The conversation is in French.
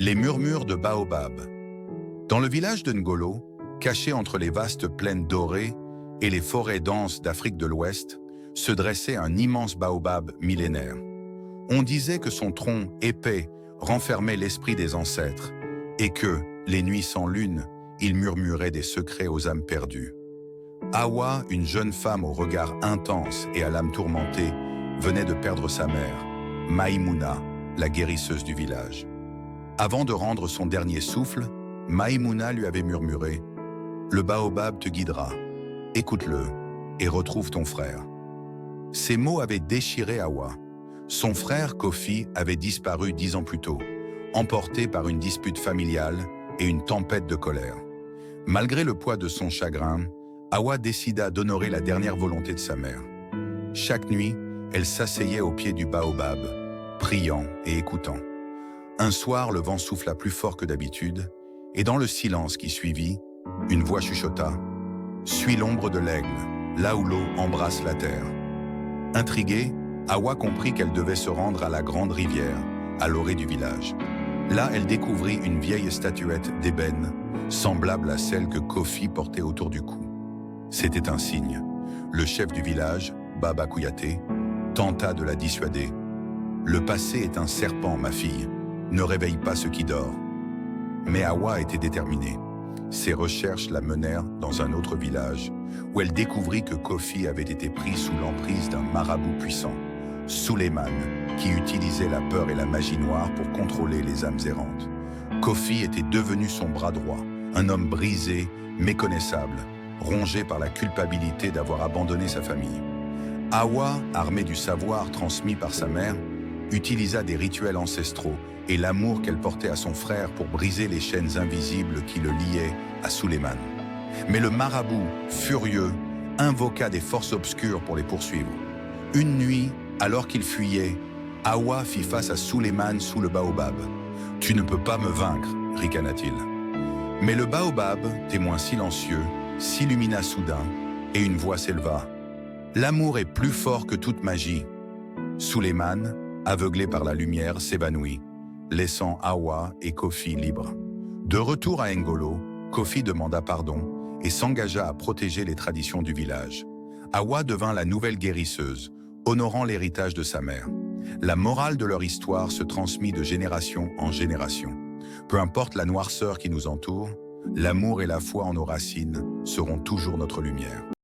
Les murmures de Baobab. Dans le village de Ngolo, caché entre les vastes plaines dorées et les forêts denses d'Afrique de l'Ouest, se dressait un immense baobab millénaire. On disait que son tronc épais renfermait l'esprit des ancêtres et que, les nuits sans lune, il murmurait des secrets aux âmes perdues. Hawa, une jeune femme au regard intense et à l'âme tourmentée, venait de perdre sa mère, Maïmouna, la guérisseuse du village. Avant de rendre son dernier souffle, Maïmouna lui avait murmuré « Le baobab te guidera, écoute-le et retrouve ton frère ». Ces mots avaient déchiré Hawa. Son frère Kofi avait disparu 10 ans plus tôt, emporté par une dispute familiale et une tempête de colère. Malgré le poids de son chagrin, Hawa décida d'honorer la dernière volonté de sa mère. Chaque nuit, elle s'asseyait au pied du baobab, priant et écoutant. Un soir, le vent souffla plus fort que d'habitude, et dans le silence qui suivit, une voix chuchota « Suis l'ombre de l'aigle, là où l'eau embrasse la terre ». Intriguée, Hawa comprit qu'elle devait se rendre à la grande rivière, à l'orée du village. Là, elle découvrit une vieille statuette d'ébène, semblable à celle que Kofi portait autour du cou. C'était un signe. Le chef du village, Baba Kouyaté, tenta de la dissuader. « Le passé est un serpent, ma fille. Ne réveille pas ce qui dort. » Mais Hawa était déterminée. Ses recherches la menèrent dans un autre village, où elle découvrit que Kofi avait été pris sous l'emprise d'un marabout puissant, Suleiman, qui utilisait la peur et la magie noire pour contrôler les âmes errantes. Kofi était devenu son bras droit, un homme brisé, méconnaissable, rongé par la culpabilité d'avoir abandonné sa famille. Hawa, armée du savoir transmis par sa mère, utilisa des rituels ancestraux et l'amour qu'elle portait à son frère pour briser les chaînes invisibles qui le liaient à Suleiman. Mais le marabout, furieux, invoqua des forces obscures pour les poursuivre. Une nuit, alors qu'il fuyait, Hawa fit face à Suleiman sous le baobab. « Tu ne peux pas me vaincre », ricana-t-il. Mais le baobab, témoin silencieux, s'illumina soudain et une voix s'éleva. « L'amour est plus fort que toute magie. » Suleiman, aveuglé par la lumière, s'évanouit, laissant Hawa et Kofi libres. De retour à Ngolo, Kofi demanda pardon et s'engagea à protéger les traditions du village. Hawa devint la nouvelle guérisseuse, honorant l'héritage de sa mère. La morale de leur histoire se transmit de génération en génération. Peu importe la noirceur qui nous entoure, l'amour et la foi en nos racines seront toujours notre lumière.